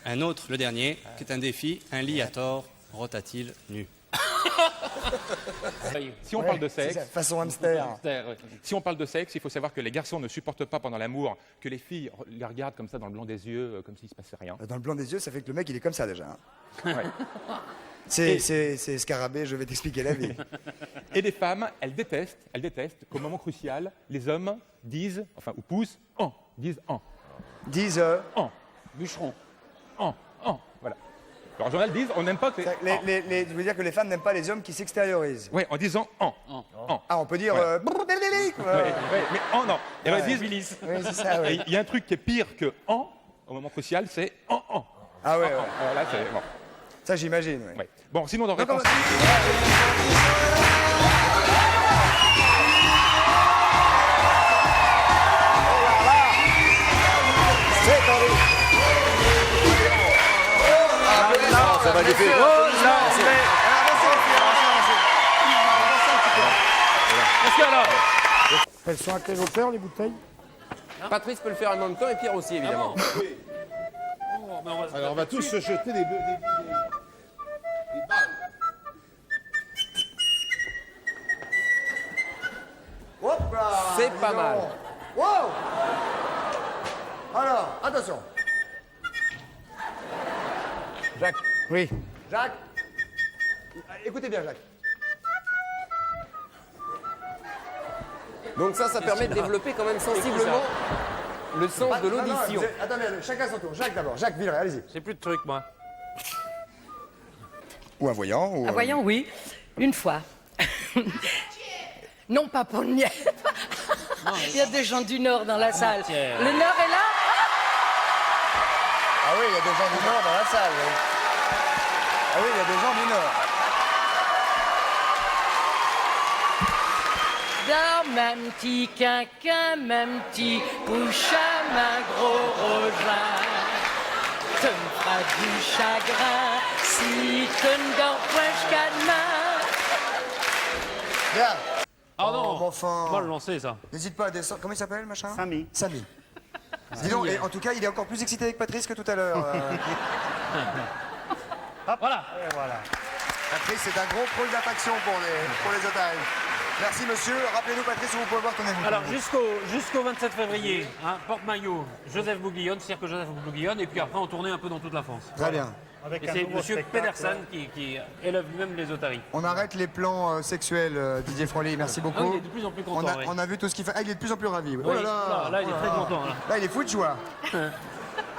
Un autre, le dernier, qui est un défi. Un lit à tort rota-t-il nu? Si on parle de sexe, façon hamster. si on parle de sexe, il faut savoir que les garçons ne supportent pas pendant l'amour que les filles les regardent comme ça dans le blanc des yeux, comme s'il se passait rien. Dans le blanc des yeux, ça fait que le mec, il est comme ça déjà. Ouais. C'est Scarabée, je vais t'expliquer la vie. Et les femmes, elles détestent qu'au moment crucial, les hommes disent, enfin, ou poussent, disent en. Disent En. Bûcheron. En. Voilà. Alors, en général, disent, on n'aime pas que les... tu veux dire que les femmes n'aiment pas les hommes qui s'extériorisent? Oui, en disant en. Ah, on peut dire... Ouais. Mais en, non. Et alors, ils disent... Oui, c'est ça, oui. Il y a un truc qui est pire que en, au moment crucial, c'est en. Ah ouais, ouais. Alors là, c'est... Bon. Ça, j'imagine, oui. Ouais. Bon, sinon, dans réponse... Ça va défiler. Elles sont à quelle hauteur, les bouteilles? Patrice peut le faire en même temps et Pierre aussi, évidemment. Alors on va tous se jeter des balles. C'est pas mal. Wow! Alors, attention. Jacques. Oui. Jacques. Écoutez bien, Jacques. Donc ça permet de développer quand même sensiblement le sens de l'audition. Attendez, chacun son tour. Jacques d'abord. Jacques Villeray, allez-y. J'ai plus de trucs, moi. Ou un voyant. Ou Un voyant, oui. Une fois. Non, pas pour le mien. Il y a des gens du Nord dans la salle. Le Nord est là. Ah oui, il y a des gens du Nord dans la salle. Oui. Ah oui, il y a des gens du Nord. Dors, ma petit quinquin, ma petit poucha, ma gros rogin. Tu me feras du chagrin si tu ne dors point jusqu'à demain. Bien. Ah non, bon, enfin... on va le lancer, ça. N'hésite pas à descendre. Comment il s'appelle, machin? Samy. Samy. Dis donc, et en tout cas, il est encore plus excité avec Patrice que tout à l'heure. Voilà. Et voilà. Patrice, c'est un gros pôle d'attraction pour les otages. Merci, monsieur. Rappelez-nous, Patrice, où vous pouvez voir ton émission. Alors, jusqu'au 27 février, hein, porte-maillot, Joseph Bouguillon, cirque Joseph Bouguillon, et puis après, on tournait un peu dans toute la France. Très bien. Avec Et un c'est nouveau monsieur spectacle. Pedersen qui élève lui-même les otaries. On arrête les plans sexuels, Didier Froli. Merci beaucoup. Ah oui, il est de plus en plus content. On a vu tout ce qu'il fait. Ah, il est de plus en plus ravi. Oui, Oh là là. là, il est très content. Là. Là, il est fou de joie.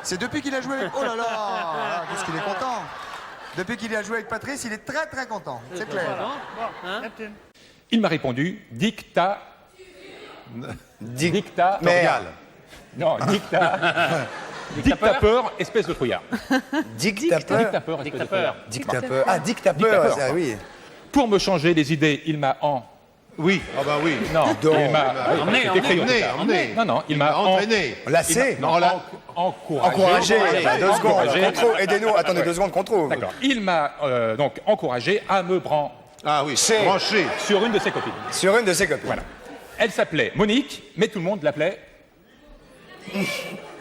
C'est depuis qu'il a joué avec... Oh là là. Ah, qu'est-ce qu'il est content. Depuis qu'il a joué avec Patrice, il est très très content. C'est clair. Hein? Neptune. Il m'a répondu, dicta... Merde. Non, dictapeur, espèce de trouillard. Dictapeur. Dictapeur, espèce de trouillard. Dictapeur. Ah, dictapeur. Dictapeur. Ah, oui. Pour me changer les idées, il m'a Oui, ah bah oui. Non, il m'a... Non, il m'a entraîné. Lassé. Non, encouragé. Encouragé. Bah, 2 secondes. Encouragé. Qu'on trouve. Aidez-nous. Attendez 2 secondes qu'on trouve. D'accord. Il m'a donc encouragé à me brancher Ah oui, branché. sur une de ses copines. Sur une de ses copines. Voilà. Elle s'appelait Monique, mais tout le monde l'appelait...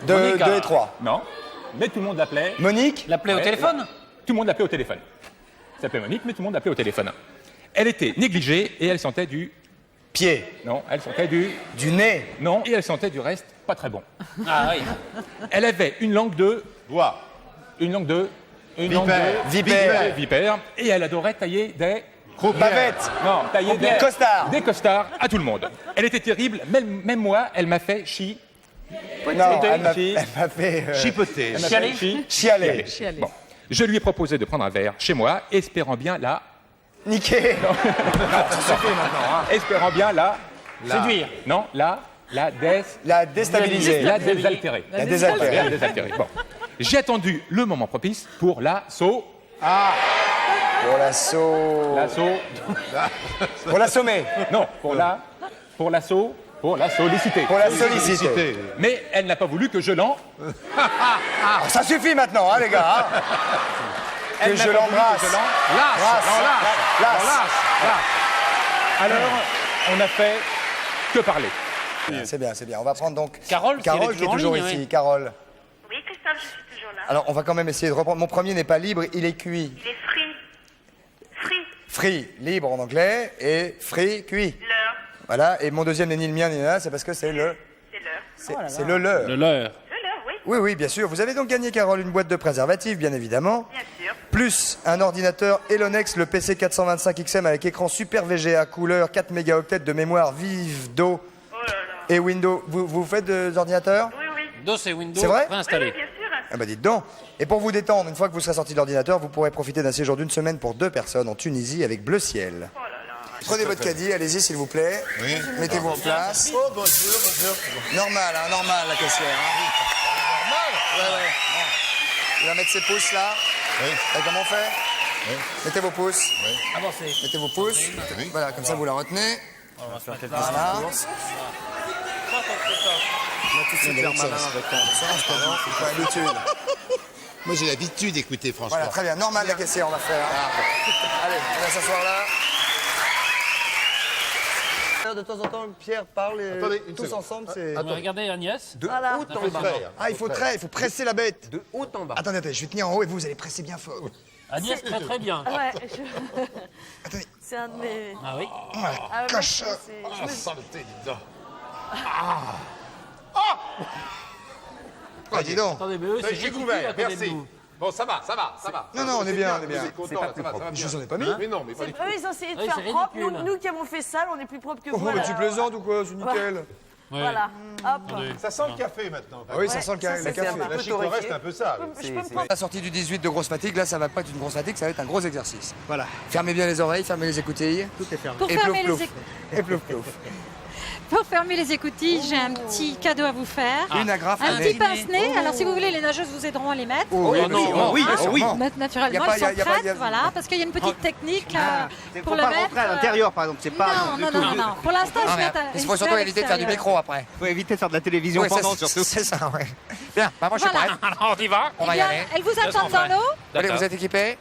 2 et 3. Non, mais tout le monde l'appelait... Monique. L'appelait au téléphone? Tout le monde l'appelait au téléphone. Elle s'appelait Monique, mais tout le monde l'appelait au téléphone. Elle était négligée et elle sentait du... Pied. Non, elle sentait du... Du nez. Non, et elle sentait du reste pas très bon. Ah oui. Elle avait une langue de... Bois. Une langue de... Une Vipère. langue de... Vipère. Vipère. Et elle adorait tailler des... Bavette. Non, tailler des... Costard. Des costards à tout le monde. Elle était terrible, même moi, elle m'a fait Non, elle m'a fait... Chipoté. Chialer. Bon. Je lui ai proposé de prendre un verre chez moi, espérant bien la... Niquer. Ça suffit maintenant, hein. Espérant bien la... Séduire. Non, la La déstabiliser. la désaltérer. La désaltérer. La désaltérer. Bon. J'ai attendu le moment propice pour la Pour l'assaut. Pour l'assommer. Non, pour la solliciter. Pour la solliciter. Mais elle n'a pas voulu que je Ah, ça suffit maintenant, hein, les gars. Hein. Que je l'embrasse. Alors, on n'a fait que parler. C'est bien, c'est bien. On va prendre donc Carole, Carole qui est toujours en ligne, ici. oui. Carole. Oui, Christophe. Christophe, je suis toujours là. Alors, on va quand même essayer de reprendre. Mon premier n'est pas libre, il est cuit. Il est free. Free. Free, libre en anglais, et free, cuit. L'heure. Voilà, et mon deuxième n'est ni le mien ni le mien, c'est parce que c'est le... C'est l'heure. C'est le leur. Le leur. C'est l'heure, oui. Oui, oui, bien sûr. Vous avez donc gagné, Carole, une boîte de préservatifs, bien évidemment. Bien sûr. Plus un ordinateur Elonex, le PC 425 XM avec écran Super VGA, couleur, 4 mégaoctets de mémoire vive, Do Oh là là. et Windows. Vous faites des ordinateurs? Oui, oui. DOS et Windows C'est vrai préinstallés. Oui, bien sûr. Ah bah dites donc. Et pour vous détendre, une fois que vous serez sorti de l'ordinateur, vous pourrez profiter d'un séjour d'une semaine pour 2 personnes en Tunisie avec Bleu Ciel. Oh là là. Prenez votre caddie, allez-y s'il vous plaît. Oui. Mettez-vous en place. Oh, bonjour, bonjour. Normal, hein, normal la caissière. Hein. Normal. Ouais, ouais. Bon. Il va mettre ses pouces là. Oui. Et comment on fait? Oui. Mettez vos pouces. Avancez. Mettez vos pouces. Oui. Voilà, comme ça vous la retenez. Voilà. On a tout de suite l'air malin avec ça. C'est pas l'habitude. Moi, j'ai l'habitude d'écouter, franchement. Voilà, très bien. Normal la caissière, on va faire. Allez, on va s'asseoir là. De temps en temps, Pierre parle et Attendez, une tous seconde. ensemble, c'est Regardez Agnès. de haut en bas. Ah, il faut presser la bête. De haut en bas. Attendez, je vais tenir en haut et vous allez presser bien fort. Agnès, très très bien. Ouais, Attendez. c'est un de mes. Ah oui. Oh, la Ah, ouais, coche. c'est- je me- Saleté, dis donc. Ah, dis donc. Attendez, mais eux, c'est J'ai ridicule couvert, à côté de merci. nous. Bon, ça va, ça va, ça va. Non, non, on est bien, on est Vous bien. êtes content, ça va, ça va Je bien. vous en ai pas mis. Mais non, mais pas c'est- du tout. Eux, ils ont essayé de Oui, faire c'est propre. ridicule. Nous qui avons fait sale, on est plus propre que Oh, vous. mais alors, tu plaisantes ou quoi? C'est nickel. Ouais. Voilà. Hop. Ça sent le café maintenant. Ah oui, ça sent le ça, le c'est café. un peu La chicorée, c'est un peu ça. oui. Je peux me prendre. La sortie du 18 de grosse fatigue, là, ça va pas être une grosse fatigue, ça va être un gros exercice. Voilà. Fermez bien les oreilles, fermez les écoutilles. Tout est fermé. Pour Et fermer, plouf, les plouf. Et plouf, plouf. pour fermer les écoutilles, j'ai un petit cadeau à vous faire. Une agrafe Un à petit nez. pince-nez. Alors, si vous voulez, les nageuses vous aideront à les mettre. Oh, oui, Oh, non, sûrement. oui, Ah, oh, sûrement. Naturellement, Y a pas- elles sont y a pas- prêtes, y a- voilà, parce qu'il y a une petite technique pour Faut le pas mettre. rentrer à l'intérieur, par exemple. C'est pas. Non, non, non, non. Pour l'instant, Non, je mais vais il faut surtout éviter de faire du micro après. Faut éviter de faire de la télévision Oui, ça, pendant, c'est- surtout. C'est ça, ouais. Bien, bah moi je suis Voilà. prête. Alors, on y va. On va Eh y bien, aller. elles vous attendent dans l'eau. Allez, vous êtes équipés?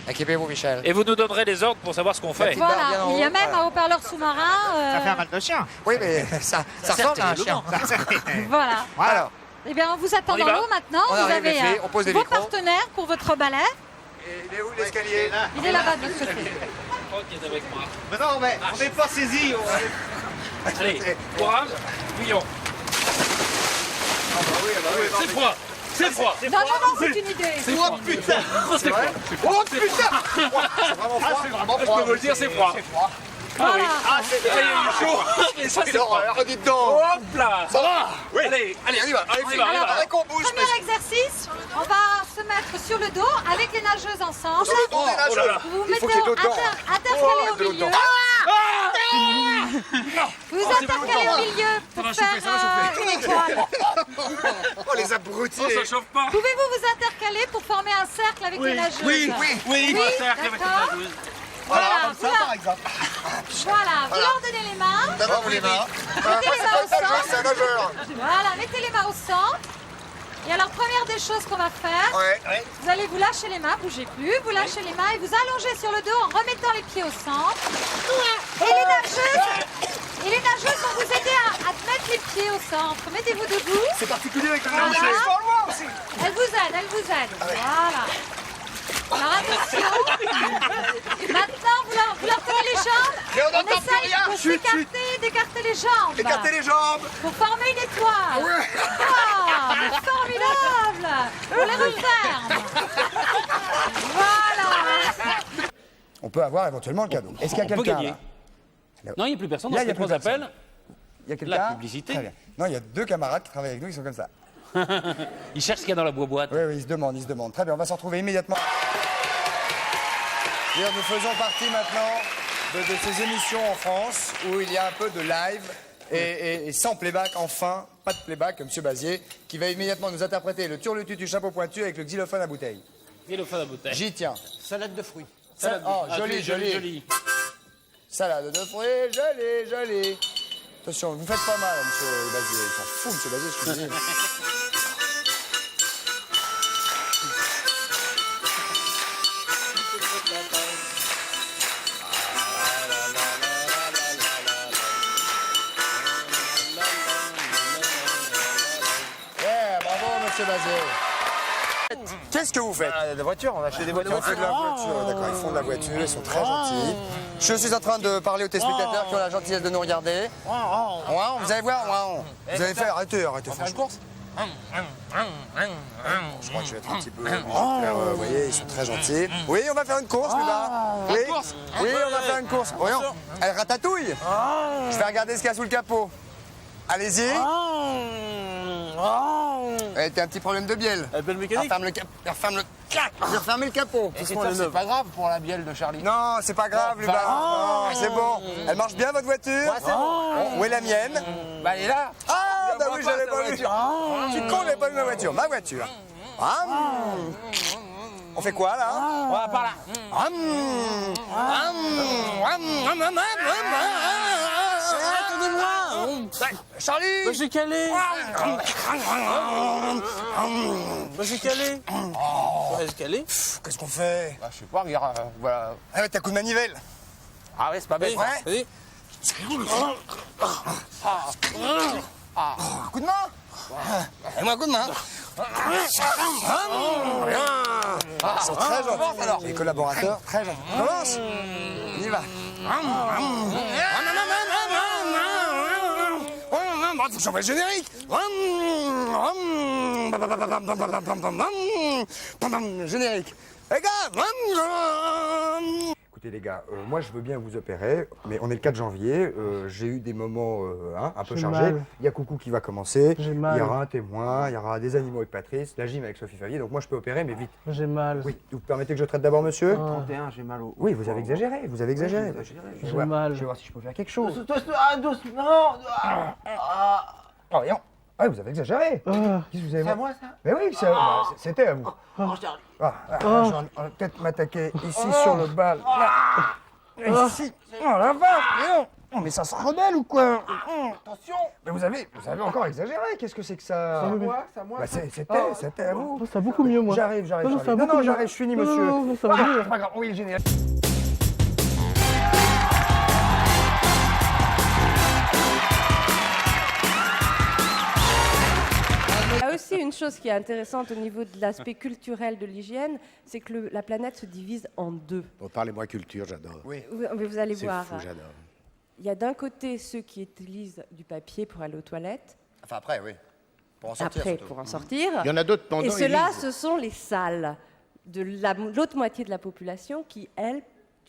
Équipez-vous, Michel. Et vous nous donnerez les ordres pour savoir ce qu'on fait. petite barre bien Voilà. en Il y a haut, même voilà. un haut-parleur sous-marin. Ça fait un mal de chien. Oui, mais ça ressemble à un chien. Voilà. Alors, Eh bien, on vous attend On y dans va. l'eau maintenant. On Vous arrive, avez les filles, on pose des vos micros. partenaires pour votre ballet. il est où l'escalier? Il est là-bas de l'autre côté. Ok, avec moi. Mais non, mais on n'est pas saisi. Allez, courage, bouillon. C'est froid. C'est froid. Non, non, non, c'est une idée. Oh putain. C'est froid. Oh putain! C'est vraiment froid. C'est vraiment Je peux vous le dire, c'est froid. Voilà. Il est chaud. Et ça, c'est froid. Dites donc! Hop là. Ça va. Oui. Allez, allez, On y va, allez, on y va, on y va. Allez, qu'on bouge. Premier exercice, on va se mettre sur le dos avec les nageuses ensemble. Oh là là. Vous vous Il faut mettez qu'il y ait de l'eau dedans. intercalé Oh, au de l'eau milieu. dedans. Vous intercalez au milieu pour faire une étoile. Oh, les abrutis! Oh, ça chauffe pas. Pouvez-vous vous intercaler pour former un cercle avec les nageuses? Oui, Oui, Oui, cercle avec d'accord. la nageuse. Voilà, comme ça, par exemple. voilà, vous leur donnez les mains. D'abord, vous les mains. Mettez les mains au centre. C'est un nageur. Voilà, mettez les mains au centre. Et alors, première des choses qu'on va faire, Ouais. vous allez vous lâcher les mains, bougez plus, vous lâchez les mains et vous allongez sur le dos en remettant les pieds au centre. Et les nageuses vont vous aider à mettre les pieds au centre. Mettez-vous debout. C'est particulier avec le Voilà. nager. aussi. Elle vous aide, elle vous aide. Voilà. Alors attention. Maintenant, vous leur tenez les jambes. Mais on n'entend plus essaye rien. de Chut, d'écarter les jambes. Écartez les jambes. Pour former une étoile. Ah, mais formidable. On les referme. Voilà. On peut avoir éventuellement le cadeau. Est-ce qu'il y a On peut quelqu'un gagner. là? Non, il n'y a plus personne. Là, Dans il y a ces plus trois personne. appels, Il y a quelqu'un? la publicité. Très bien. Non, il y a 2 camarades qui travaillent avec nous, ils sont comme ça. ils cherchent ce qu'il y a dans la boîte. Oui, oui, ils se demandent. Très bien, on va se retrouver immédiatement. D'ailleurs, nous faisons partie maintenant de ces émissions en France où il y a un peu de live et sans playback, enfin, pas de playback, M. Bazier, qui va immédiatement nous interpréter le turlutu chapeau pointu avec le xylophone à bouteille. Xylophone à bouteille. J'y tiens. Salade de fruits. Oh, joli, joli. Salade de fruits, joli. Attention, vous faites pas mal, M. Bazier. Il s'en fout, M. Bazier, je suis dit. Yeah, bravo, M. Bazier. Qu'est-ce que vous faites? La voiture, on a acheté des voitures. On fait de la voiture, d'accord, ils font de la voiture, ils sont très gentils. Je suis en train de parler aux téléspectateurs qui ont la gentillesse de nous regarder. Vous allez voir, vous allez faire, arrêtez, franchement. Je crois que je vais être un petit peu obligé de faire, vous voyez, ils sont très gentils. Oui, on va faire une course, plus bas. Oui, oui, on va faire une course. Voyons, elle ratatouille. Je vais regarder ce qu'il y a sous le capot. Allez-y. T'as un petit problème de bielle. Elle peut le mécanique. Referme le capot. C'est pas grave pour la bielle de Charlie. Non, c'est pas grave, Lubin. Non, c'est bon. Elle marche bien, votre voiture? c'est bon. Où est la mienne? Bah, elle est là. Ah, bah voit oui, pas, j'avais ta pas vu. voiture. Je suis con, j'avais pas vu ma voiture. Ma voiture. On fait quoi, là? On va par là. Charlie! Bah, j'ai calé. Bah, j'ai calé. Ouais, j'ai calé. Qu'est-ce qu'on fait? Bah, je sais pas, regarde, voilà. Ah ouais, t'as coup de manivelle. Ah ouais, c'est pas bête. Ouais. Vas-y. Coup de main? Fais-moi un coup de main. Ils sont très gentils. Alors, les collaborateurs, très gentils. Commence. On y va. Faut que j'envoie le générique. Générique. Les gars. Écoutez les gars, moi je veux bien vous opérer, mais on est le 4 janvier, j'ai eu des moments un peu chargés. Il y a Coucou qui va commencer, il y aura un témoin, il y aura des animaux avec Patrice, la gym avec Sophie Favier, donc moi je peux opérer, mais vite. J'ai mal. Oui, vous permettez que je traite d'abord monsieur? 31, j'ai mal au. Oui, vous avez exagéré, Je vais mal. voir si je peux faire quelque chose. Doucement. Oh, voyons. Ah, vous avez exagéré. Qu'est-ce que vous avez... C'est à moi ça? Mais oui, c'était à vous. Je vais peut-être m'attaquer ici sur le bal. Là. Ici. Oh la vache. Non, mais ça se rebelle ou quoi? Attention. Mais vous avez encore exagéré. Qu'est-ce que c'est que ça? C'est à moi. Bah, c'était à vous. Ça va beaucoup mieux, moi. J'arrive. Non, ça va Non, beaucoup mieux. j'arrive, je finis, monsieur. Non, ça va mieux. C'est pas grave. Oui, génial. Il y a aussi une chose qui est intéressante au niveau de l'aspect culturel de l'hygiène, c'est que la planète se divise en deux. Bon, parlez-moi culture, j'adore. Oui. Vous allez C'est voir. fou, j'adore. Il y a d'un côté ceux qui utilisent du papier pour aller aux toilettes, Enfin, après, oui. Pour en sortir. après surtout. pour en sortir. Il y en a d'autres pendant. Et ceux-là, ce sont les salles de l'autre moitié de la population qui, elles,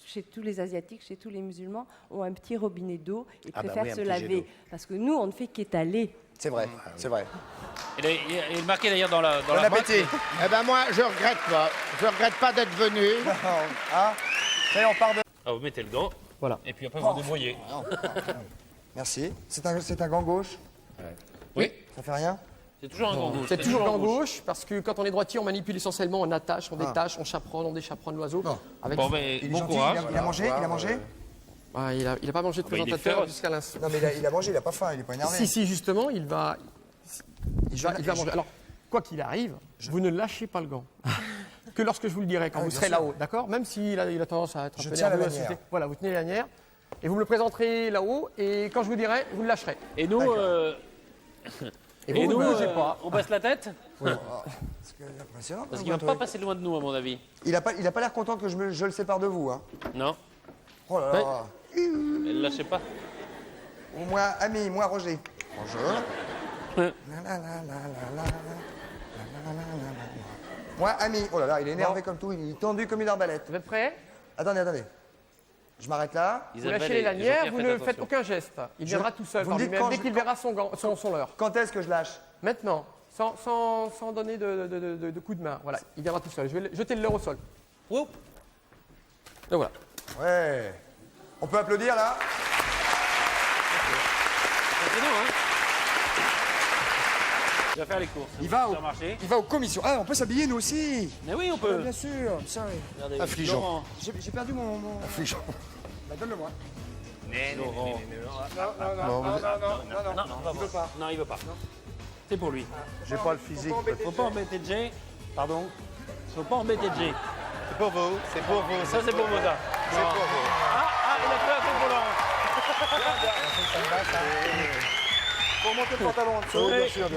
chez tous les Asiatiques, chez tous les musulmans, ont un petit robinet d'eau et Ah bah préfèrent oui, un se petit jet laver. d'eau. Parce que nous, on ne fait qu'étaler. C'est vrai, c'est vrai. Il est marqué d'ailleurs dans la Bon appétit. Eh ben moi, je regrette pas. Je regrette pas d'être venu. Ah, ça y est, on part de... Ah, vous mettez le gant. Voilà. Et puis après, vous débrouillez. Merci. C'est un gant gauche? Oui. Ça fait rien? C'est toujours un gant gauche. C'est toujours gant gauche, parce que quand on est droitier, on manipule essentiellement, on attache, on détache, on chaperonne, on déchaperonne l'oiseau. Avec... Bon, mais Il est bon gentil, courage. il a mangé? Il a mangé? Ah, il a pas mangé de bah, il est présentateur féroce. jusqu'à l'instant. Non, mais il a mangé, il a pas faim, il est pas énervé. Si, justement, il va manger. Alors, quoi qu'il arrive, vous ne lâchez pas le gant. Que lorsque je vous le dirai, quand Ah, vous bien serez sûr. là-haut, d'accord? Même s'il a tendance à être un Je peu tiens la nerveux, lanière. voilà, vous tenez la lanière, et vous me le présenterez là-haut, et quand je vous dirai, vous le lâcherez. Et nous, Et vous ne bougez pas. on baisse la tête C'est impressionnant. parce qu'il va pas passer loin de nous, à mon avis. Il a pas l'air content que je le sépare de vous, hein. Non. Oh là là. Elle lâchez pas. Moi, ami, moi, Roger. Bonjour. Ouais. Moi, ami. Oh là là, il est énervé comme tout, il est tendu comme une arbalète. Vous êtes prêts? Attendez. Je m'arrête là. Vous lâchez les lanières, vous ne faites aucun geste. Il viendra tout seul vous par me dites lui-même quand dès je- qu'il verra son leurre. Quand est-ce que je lâche? Maintenant, sans donner de coup de main. Voilà, il viendra tout seul. Je vais jeter le leurre au sol. Oup. Et voilà. Ouais. On peut applaudir là? C'est non, hein. Il va faire les courses. Il va Supermarché. aux commissions. Ah, on peut s'habiller nous aussi. Mais oui, on Ah, peut. bien sûr. Ça, oui. Regardez, Affligeant. Laurent. J'ai perdu mon... Affligeant. Bah, donne-le-moi. Laurent. Non, il veut pas. Non, il veut pas. C'est pour lui. J'ai pas le physique. Faut pas embêter Jay. Pardon. Faut pas embêter Jay. C'est pour vous, c'est pour vous. Ça, c'est pour Moda. C'est pour vous. Ah, il a fait un peu pour Laurent. Pour monter le pantalon en dessous. Oui. Bien sûr.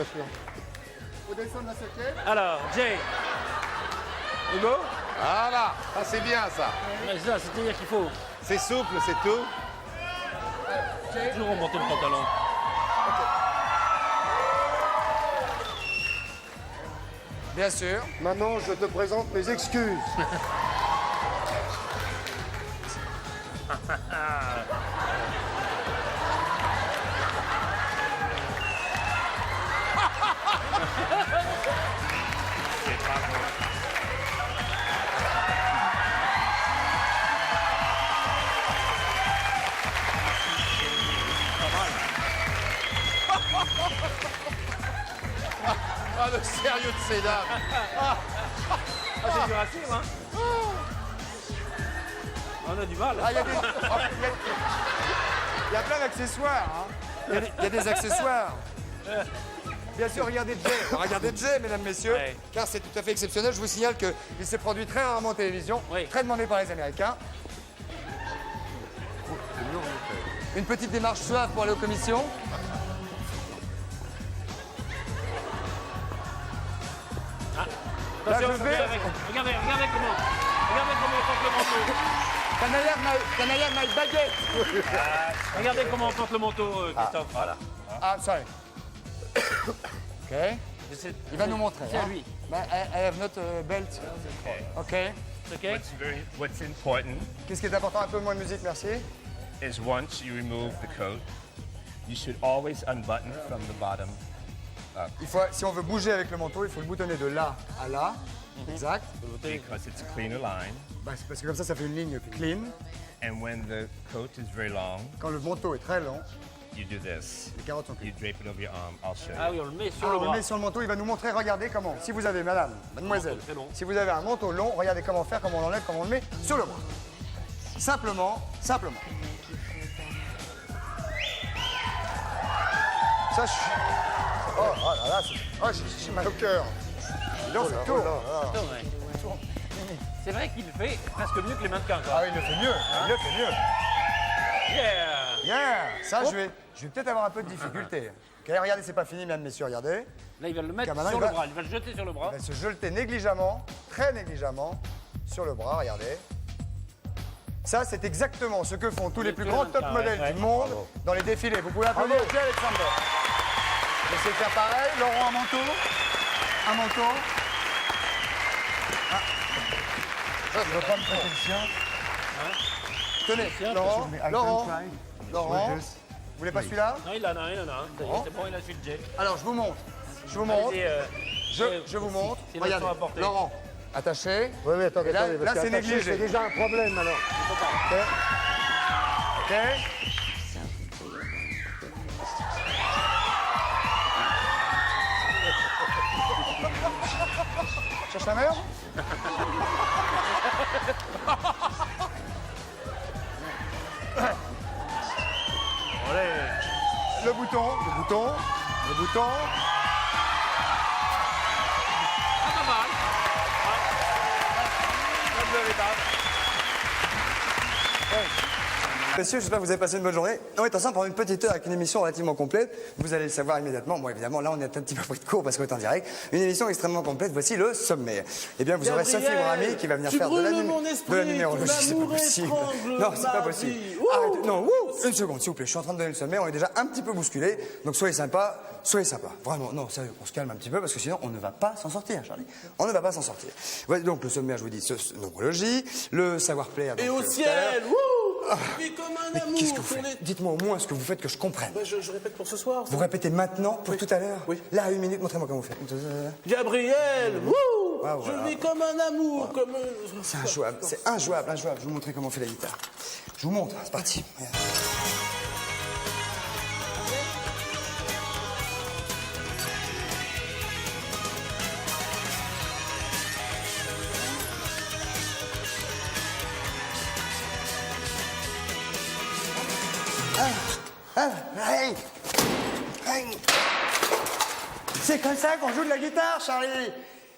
Faut descendre la septième. Alors, Jay, Hugo? Voilà, ah, c'est bien ça. Ouais, c'est ça, c'est-à-dire qu'il faut C'est souple, c'est tout. toujours remonter le pantalon. Bien sûr. Maintenant, je te présente mes excuses. Ah, le sérieux de ces dames. Ah, c'est du racisme, hein? On a du mal. Ah, il y a plein d'accessoires. Hein. Il y a des accessoires. Bien sûr, regardez Jay. Regardez Jay, mesdames, messieurs, Ouais. car c'est tout à fait exceptionnel. Je vous signale qu'il s'est produit très rarement en télévision, Oui. très demandé par les Américains. Une petite démarche suave pour aller aux commissions. Attention, Là, je vais- regardez comment on porte le manteau. Canaya my baguette. Regardez comment on porte le manteau, Christophe. Voilà. Ah, sorry. OK. Il va nous montrer. C'est à hein. lui. I have not belt. OK. OK? What's important Qu'est-ce qui est important? Un peu moins de musique, merci. is once you remove the coat, you should always unbutton from the bottom. Il faut, si on veut bouger avec le manteau, il faut le boutonner de là à là. Exact. Because it's a cleaner line. Bah, c'est parce que comme ça fait une ligne clean. And when the coat is very long, Quand le manteau est très long, you do this. les carottes sont clean. You drape it over your arm. I'll show you. Ah oui, on le met sur Ah, le on le bras. met sur le manteau, il va nous montrer, regardez comment. Si vous avez, madame, mademoiselle, très long. si vous avez un manteau long, regardez comment faire, comment on l'enlève, comment on le met sur le bras. Simplement. Ça, je suis... Oh là là, j'ai mal au cœur. Non, c'est tout. C'est vrai qu'il fait presque mieux que les mannequins. Quoi. Ah oui, il le fait mieux. Il le fait mieux. Yeah! Yeah. Ça, je vais peut-être avoir un peu de difficulté. Ok, regardez, c'est pas fini, mesdames, messieurs, regardez. Là, il va le mettre Car maintenant, sur il le va- bras. Il va le jeter sur le bras. Il va se jeter négligemment, très négligemment, sur le bras, regardez. Ça, c'est exactement ce que font tous les plus grands top modèles du monde dans les défilés. Vous pouvez applaudir Jay Alexander. Laissez faire pareil. Laurent, un manteau. Un manteau. Ah. Je ne veux pas me prêter le sien. Tenez, Laurent, Laurent, vous voulez pas celui-là? Non, il en a un. Ça y est, c'est bon, il a celui de Jay. Alors, je vous montre. Je vous montre. Je vous montre. C'est Regardez, l'action apportée. Laurent, attaché. Oui, mais attendez, Et là, attendez, parce là, c'est qu'attaché, négligé. C'est déjà un problème alors. Ok. Cherche la mère? Le bouton. Ah, pas mal. Messieurs, j'espère que vous avez passé une bonne journée. On est ensemble pendant une petite heure avec une émission relativement complète. Vous allez le savoir immédiatement. Bon, évidemment, là, on est un petit peu pris de court parce qu'on est en direct. Une émission extrêmement complète. Voici le sommaire. Eh bien, vous aurez Sophie Brami qui va venir faire de la numérologie. C'est pas possible. Non, c'est pas possible. Arrêtez. Non, une seconde, s'il vous plaît. Je suis en train de donner le sommaire. On est déjà un petit peu bousculé. Donc, soyez sympa. Vraiment, non, sérieux, on se calme un petit peu parce que sinon, on ne va pas s'en sortir, Charlie. On ne va pas s'en sortir. Voilà, donc, le sommaire, je vous dis, numérologie, le savoir-plaire. Et donc, au tout à ciel, l'heure. je vis comme un Mais amour. qu'est-ce que vous faites? Dites-moi au moins ce que vous faites que je comprenne. Je répète pour ce soir. Vous répétez maintenant pour tout à l'heure? Oui. Là, à 1 minute, montrez-moi comment vous faites. Gabriel, wouh, Ah, voilà. je vis comme un amour, comme... C'est injouable, c'est injouable. Je vais vous montrer comment on fait la guitare. Je vous montre, c'est parti. Regarde. Hey. Hey. C'est comme ça qu'on joue de la guitare, Charlie.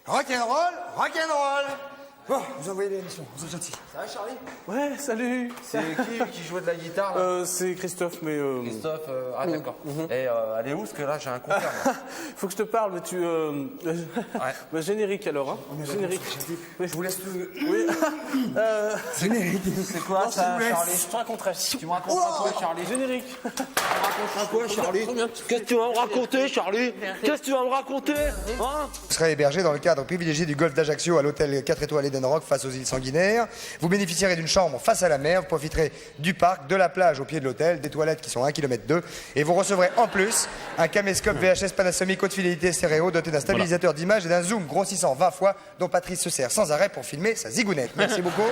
Rock'n'roll, rock'n'roll. Bon, vous envoyez l'émission, vous êtes gentil. Ça va, Charlie? Ouais, salut. C'est qui jouait de la guitare, là? C'est Christophe, mais... Christophe, ah d'accord. Et elle est où? Parce que là, j'ai un concert. Faut que je te parle, mais tu... Bah, générique, alors, hein. Générique. Je vous laisse tout... Oui. Générique. C'est quoi, Non, ça, je vous laisse. Charlie? Je te raconterai. Tu me raconteras quoi, Charlie? Générique. Tu me raconteras quoi, Charlie? Qu'est-ce que tu vas me raconter, Charlie? Qu'est-ce que tu vas me raconter, hein? Vous serez hébergé dans le cadre privilégié du golfe d'Ajaccio à l'hôtel 4 étoiles Eden Rock face aux îles Sanguinaires. Vous bénéficierez d'une chambre face à la mer, vous profiterez du parc, de la plage au pied de l'hôtel, des toilettes qui sont à 1,2 km et vous recevrez en plus un caméscope VHS Panasonic haute fidélité stéréo doté d'un stabilisateur d'image et d'un zoom grossissant 20 fois dont Patrice se sert sans arrêt pour filmer sa zigounette. Merci beaucoup.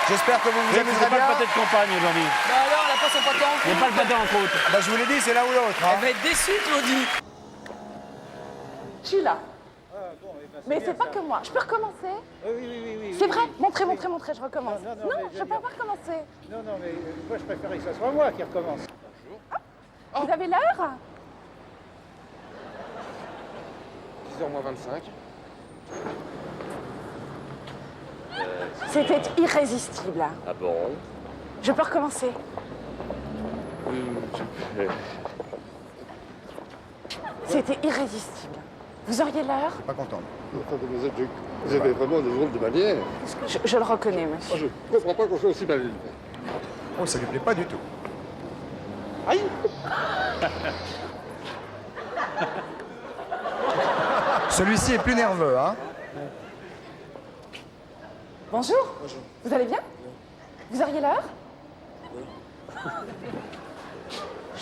J'espère que vous vous amuserez C'est pas bien. le pâté de campagne aujourd'hui. Bah alors, elle a pas son pâté en Il n'y a pas le pâté en croûte. Bah, je vous l'ai dit, c'est l'un ou l'autre. hein. Elle va être déçue, Claudie. Je suis là. Mais c'est pas que moi. Je peux recommencer? Oui. C'est vrai? Montrez, je recommence. Non, je peux pas recommencer. Non, mais moi, je préférais que ce soit moi qui recommence. Vous avez l'heure? 10h moins 25. C'était irrésistible. Ah bon? Je peux recommencer. C'était irrésistible. Vous auriez l'heure? Pas content. Vous avez vraiment des drôles de manière. Je le reconnais, monsieur. Je ne comprends pas qu'on soit aussi mal. Oh, ça lui plaît pas du tout. Aïe! Celui-ci est plus nerveux, hein. Bonjour. Vous allez bien? Vous auriez l'heure?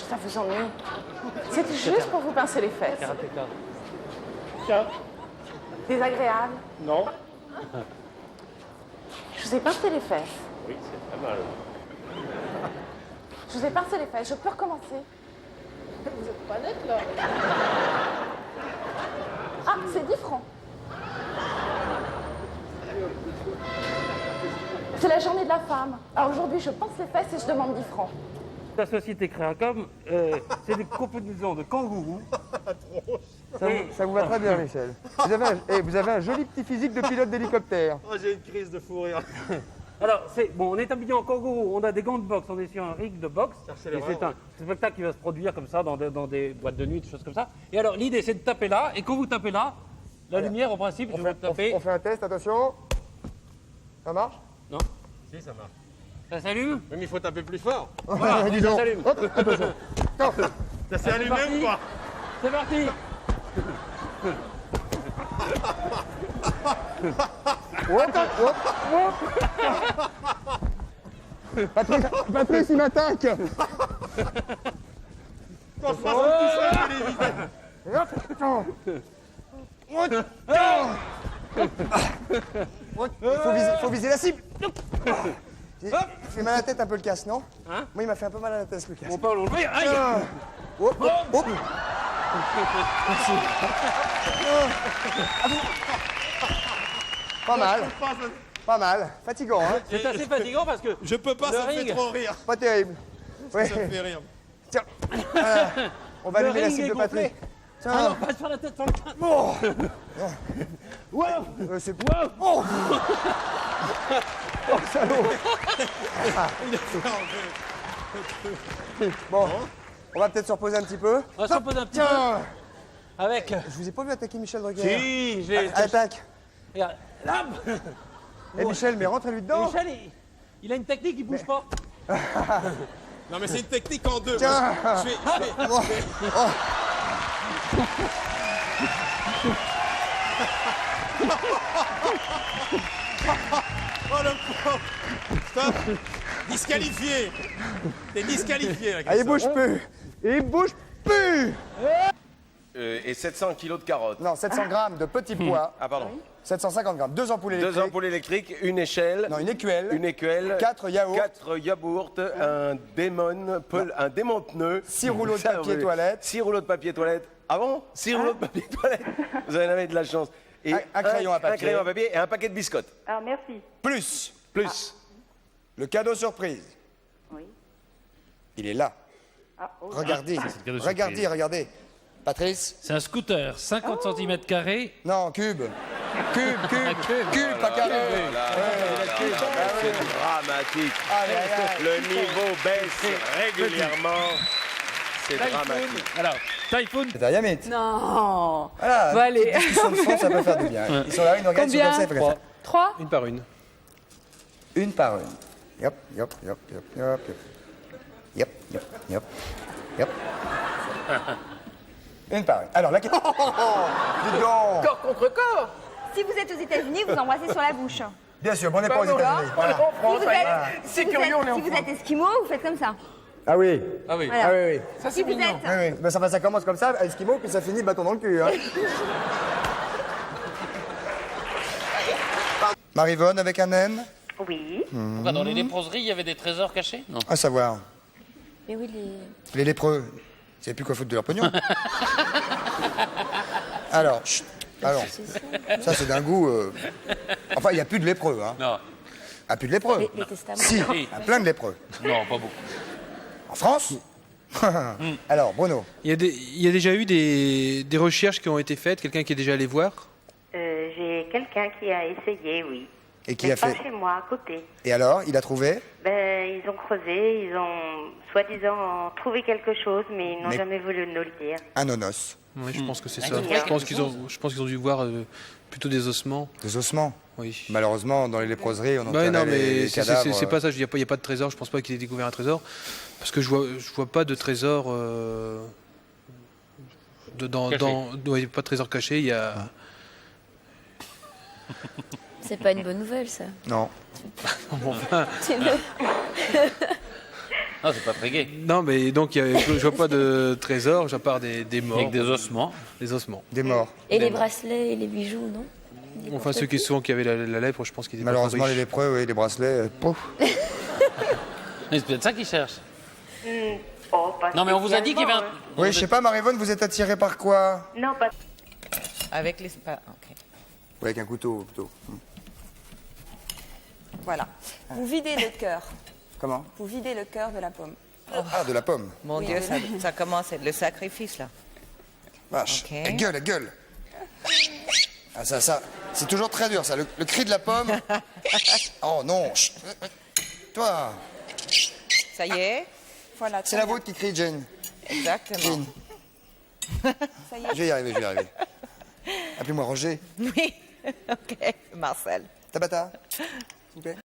Ça vous ennuie. C'était juste pour vous pincer les fesses. Tiens. Désagréable. Non. Je vous ai pincé les fesses. Oui, c'est pas mal. Je vous ai pincé les fesses. Je peux recommencer. Vous êtes pas nette, là. Ah, c'est 10 francs. C'est la journée de la femme. Alors aujourd'hui, je pince les fesses et je demande 10 francs. La société Créacom, c'est des combinaisons de kangourous. Ça vous va très bien, Michel. Vous avez un joli petit physique de pilote d'hélicoptère. Oh, j'ai une crise de fou rire. Alors, on est habillé en kangourou, on a des gants de boxe, on est sur un ring de boxe. Et c'est un spectacle qui va se produire comme ça dans des boîtes de nuit, des choses comme ça. Et alors, l'idée, c'est de taper là, et quand vous tapez là, la lumière, en principe, je vais taper. On fait un test, attention. Ça marche? Non. Si, ça marche. Ça s'allume? Mais il faut taper plus fort. Voilà, Dis ça donc. s'allume. Hop, attention. Ça s'est allumé parti. ou pas? C'est parti. Patrice, il m'attaque. Quand je passe tout seul, je l'ai évité. Faut viser la cible. Il fait mal à la tête un peu le casse, non? Hein? Moi, il m'a fait un peu mal à la tête le casse. On peut l'enlever. Aïe. Hop, hop, hop. Merci. Pas mal. Pas mal. Fatigant, hein? C'est assez fatigant parce que Je peux pas, Le ça me fait ring. trop rire. Pas terrible. Ouais. Ça me fait rire. Tiens. Voilà. On va le allumer la ring cible est de Patrick. complet. Tiens. Ah non, pas sur la tête, sur le crâne. Oh. Wow. C'est... Oh. Oh, salaud. Ah. Bon, on va peut-être se reposer un petit peu. On va se reposer un petit Tiens. peu. Avec. Je vous ai pas vu attaquer Michel Drucker. Si, j'ai. Attaque. Regarde. Là. Et Michel, mais rentrez-lui dedans. Michel, il a une technique, il bouge pas. Non, mais c'est une technique en deux. Tiens. Je vais- Oh. Oh. Oh, le pauvre. Stop. Disqualifié. T'es disqualifié, là, Ah, il bouge plus. Il bouge plus. Et 700 kilos de carottes. Non, 700 grammes de petits pois. Ah, pardon. 750 grammes. 2 ampoules électriques. 2 ampoules électriques, une échelle. Non, une écuelle. Une écuelle. 4 yaourts. 4 yaourts, un démon pneu. 6 rouleaux de papier toilette. 6 rouleaux de papier toilette. Ah bon 6 rouleaux de papier toilette. Vous en avez de la chance. Et Un crayon à papier. Un crayon à papier et un paquet de biscottes. Alors, merci. Plus. Plus. Le cadeau surprise. Oui. Il est là. Ah, oh. Regardez. c'est le cadeau Regardez, regardez. Patrice? C'est un scooter, 50 cm². Non, cube. Cube, pas carré. C'est dramatique. Le niveau baisse régulièrement. C'est dramatique. Alors, Typhoon. C'est un Yamit. Non. Voilà, Bon, allez. petite discussion de fond, ça peut faire du bien. Ils sont là, ils nous regardent, ils sont comme ça, ils font comme ça. 3. Une par une. Une par une. Yop, yop, yop, yop, yop, yop. Yop, yop, yop, yop. Une par une. Alors, la question... Dis donc. Corps contre corps. Si vous êtes aux États-Unis, vous embrassez sur la bouche. Bien sûr, mais on n'est pas aux Pardon, États-Unis. là, Voilà. en France, Voilà. c'est curieux, on est en Si vous France. êtes esquimau, vous faites comme ça. Ah oui. Ah oui. Voilà. Ah oui, oui. Ça, Si c'est vous mignon. êtes... Oui, oui. Ben, ça commence comme ça, à Eskimo, puis ça finit bâton dans le cul. Hein. Marivonne avec un N. Oui. Pourquoi, dans les léproseries, il y avait des trésors cachés? Non. À savoir, Mais oui, les lépreux, ils savaient plus quoi foutre de leur pognon. Alors, chut, alors, ça c'est d'un goût... Enfin, il n'y a plus de lépreux, hein. Non. Ah, plus de lépreux. les testaments. Si, il y a plein de lépreux. Non, pas beaucoup. En France Alors, Bruno. Il y a déjà eu des recherches qui ont été faites, quelqu'un qui est déjà allé voir. J'ai quelqu'un qui a essayé, oui. Et qui Mais a pas fait... chez moi, à côté. Et alors, il a trouvé Ben, ils ont creusé, ils ont soi-disant trouvé quelque chose, mais ils n'ont Mais- jamais voulu nous le dire. un onos. Oui, je pense que c'est Ah, ça. il y a Je pense quelque qu'ils ont dû voir plutôt des ossements. Des ossements. Oui. Malheureusement, dans les léproseries, on Bah, enterrait non, mais les cadavres. c'est pas ça. Il n'y a pas de trésor. Je pense pas qu'il ait découvert un trésor. Parce que je vois pas de trésor. Ouais, pas de trésor caché. Il y a. C'est pas une bonne nouvelle, ça. Non. Bon, enfin, C'est le... Non, c'est pas très gai. non, mais donc je vois pas de trésor, à part des morts. Avec des ossements. Des ossements. Des morts. Et les bracelets et les bijoux, non? Enfin, ceux qui avaient la lèpre, je pense qu'ils étaient pas Malheureusement, très les riches. lépreux, oui, les bracelets, pouf. Mais c'est peut-être ça qu'ils cherchent. Oh, pas Non, mais on vous a dit qu'il y avait un... Oui, je sais pas, Marivonne, vous êtes attirée par quoi? Non, pas... Avec les... ok. Oui, avec un couteau, plutôt. Voilà. Vous videz le cœur. Comment? Vous videz le cœur de la pomme. Ah, de la pomme. Mon Oui, Dieu, oui. ça commence à être le sacrifice, là. Vache. Ok. Elle gueule, elle gueule. Ah, ça. C'est toujours très dur, ça. Le cri de la pomme. Oh non. Chut. Toi. Ça y est? Voilà. C'est la vôtre qui crie, Jane. Exactement. Jane. Ça y est. Je vais y arriver, je vais y arriver. Appelez-moi Roger. Oui. Ok, Marcel. Tabata. S'il vous plaît.